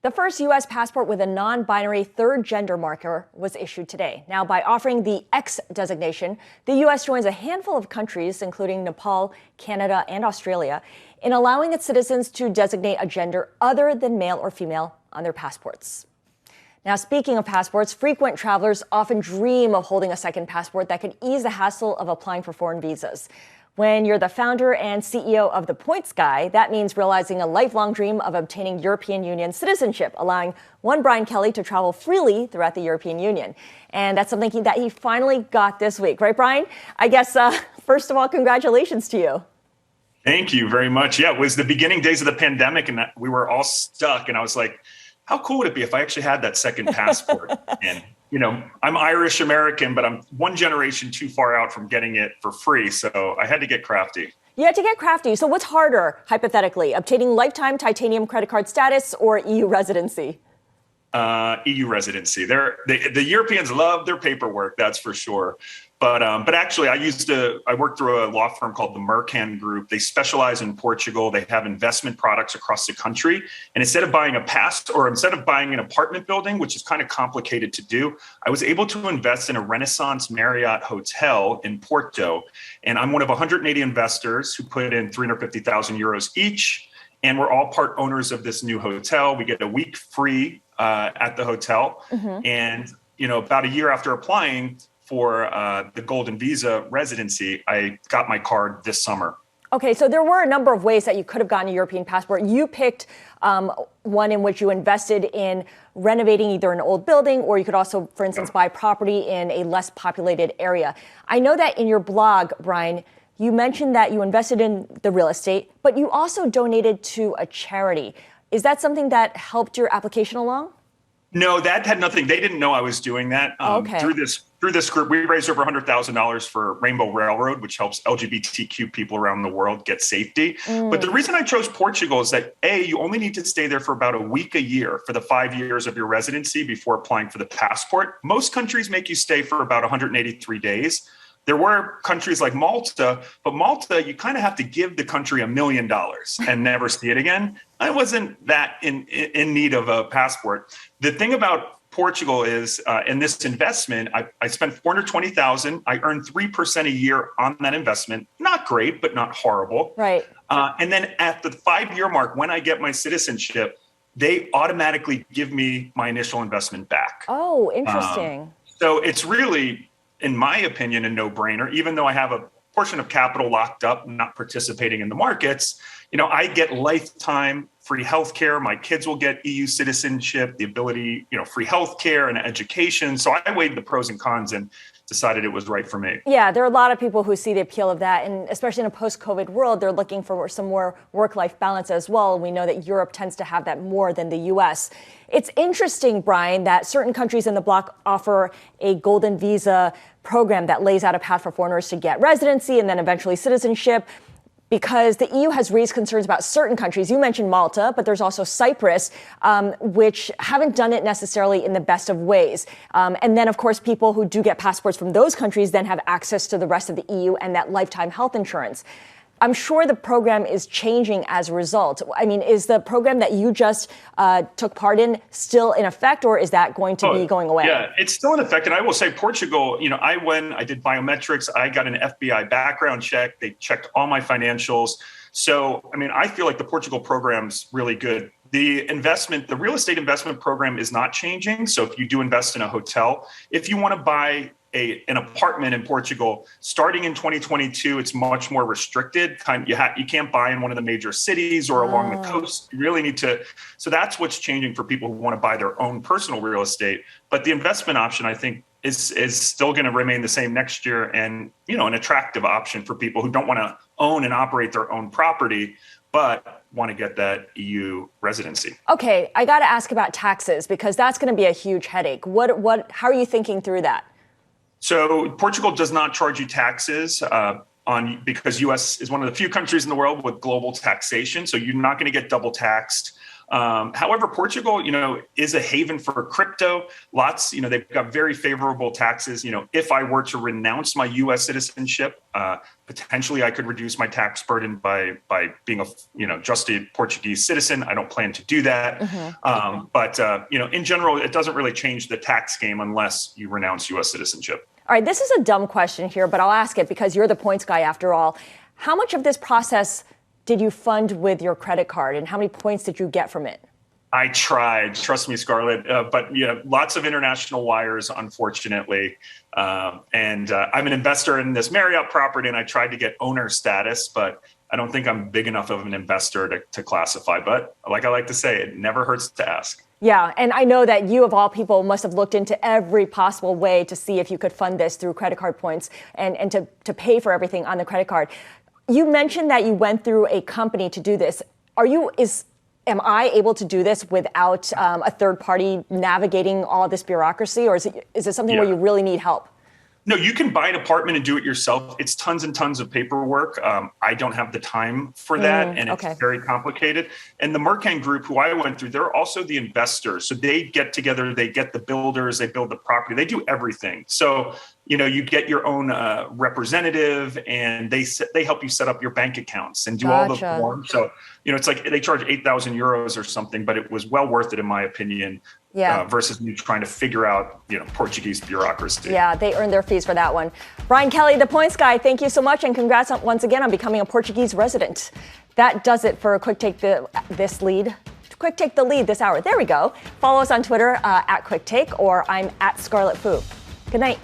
The first U.S. passport with a non-binary third gender marker was issued today. Now, by offering the X designation, the U.S. joins a handful of countries, including Nepal, Canada, and Australia, in allowing its citizens to designate a gender other than male or female on their passports. Now, speaking of passports, frequent travelers often dream of holding a second passport that could ease the hassle of applying for foreign visas. When you're the founder and CEO of The Points Guy, that means realizing a lifelong dream of obtaining European Union citizenship, allowing one Brian Kelly to travel freely throughout the European Union. And that's something that he finally got this week. Right, Brian? I guess, first of all, congratulations to you. Thank you very much. Yeah, it was the beginning days of the pandemic and we were all stuck. And I was like, how cool would it be if I actually had that second passport? And I'm Irish American, but I'm one generation too far out from getting it for free. So I had to get crafty. You had to get crafty. So what's harder, hypothetically, obtaining lifetime titanium credit card status or EU residency? EU residency. The Europeans love their paperwork, that's for sure. But actually, I worked through a law firm called the Mercan Group. They specialize in Portugal. They have investment products across the country. And instead of buying an apartment building, which is kind of complicated to do, I was able to invest in a Renaissance Marriott hotel in Porto. And I'm one of 180 investors who put in 350,000 euros each. And we're all part owners of this new hotel. We get a week free at the hotel. Mm-hmm. And, about a year after applying for the Golden Visa residency, I got my card this summer. Okay, so there were a number of ways that you could have gotten a European passport. You picked one in which you invested in renovating either an old building, or you could also, for instance, buy property in a less populated area. I know that in your blog, Brian, you mentioned that you invested in the real estate, but you also donated to a charity. Is that something that helped your application along? No, that had nothing. They didn't know I was doing that. Okay. Through this group, we raised over $100,000 for Rainbow Railroad, which helps LGBTQ people around the world get safety. But the reason I chose Portugal is that, A, you only need to stay there for about a week a year for the 5 years of your residency before applying for the passport. Most countries make you stay for about 183 days. There were countries like Malta, but Malta, you kind of have to give the country $1 million and never see it again. I wasn't that in need of a passport. The thing about Portugal is in this investment, I spent $420,000. I earned 3% a year on that investment. Not great, but not horrible. Right. And then at the 5-year mark, when I get my citizenship, they automatically give me my initial investment back. Oh, interesting. So it's really, in my opinion, a no-brainer. Even though I have a portion of capital locked up, not participating in the markets, I get lifetime free healthcare. My kids will get EU citizenship, the ability, free healthcare and education. So I weighed the pros and cons and decided it was right for me. Yeah, there are a lot of people who see the appeal of that. And especially in a post-COVID world, they're looking for some more work-life balance as well. We know that Europe tends to have that more than the US. It's interesting, Brian, that certain countries in the bloc offer a golden visa program that lays out a path for foreigners to get residency and then eventually citizenship, because the EU has raised concerns about certain countries. You mentioned Malta, but there's also Cyprus, which haven't done it necessarily in the best of ways. And then, of course, people who do get passports from those countries then have access to the rest of the EU and that lifetime health insurance. I'm sure the program is changing as a result. I mean, is the program that you just took part in still in effect, or is that going to be going away? Yeah, it's still in effect. And I will say Portugal, I did biometrics. I got an FBI background check. They checked all my financials. So, I feel like the Portugal program's really good. The real estate investment program is not changing. So if you do invest in a hotel, if you want to buy an apartment in Portugal, starting in 2022, it's much more restricted. You can't buy in one of the major cities or along the coast. You really need to. So that's what's changing for people who want to buy their own personal real estate. But the investment option, I think, is still going to remain the same next year, and an attractive option for people who don't want to own and operate their own property, but want to get that EU residency. Okay, I got to ask about taxes, because that's going to be a huge headache. How are you thinking through that? So Portugal does not charge you taxes because U.S. is one of the few countries in the world with global taxation. So you're not going to get double taxed. However, Portugal, is a haven for crypto. Lots, they've got very favorable taxes. If I were to renounce my U.S. citizenship, potentially I could reduce my tax burden by being just a Portuguese citizen. I don't plan to do that. But in general, it doesn't really change the tax game unless you renounce U.S. citizenship. All right, this is a dumb question here, but I'll ask it because you're the points guy after all. How much of this process did you fund with your credit card, and how many points did you get from it? I tried, trust me, Scarlett, but lots of international wires, unfortunately. And I'm an investor in this Marriott property, and I tried to get owner status, but I don't think I'm big enough of an investor to classify. But like I like to say, it never hurts to ask. Yeah, and I know that you, of all people, must have looked into every possible way to see if you could fund this through credit card points and to pay for everything on the credit card. You mentioned that you went through a company to do this. Am I able to do this without a third party navigating all of this bureaucracy, or is it something where you really need help? No, you can buy an apartment and do it yourself. It's tons and tons of paperwork. I don't have the time for that, and it's very complicated. And the Mercan Group, who I went through, they're also the investors. So they get together, they get the builders, they build the property, they do everything. So you get your own representative, and they help you set up your bank accounts and do all the forms. So it's like they charge 8,000 euros or something, but it was well worth it in my opinion. Versus me trying to figure out, Portuguese bureaucracy. Yeah, they earned their fees for that one. Brian Kelly, the points guy, thank you so much, and congrats once again on becoming a Portuguese resident. That does it for Quick Take the Lead this hour. There we go. Follow us on Twitter at Quick Take, or I'm at Scarlet Fu. Good night.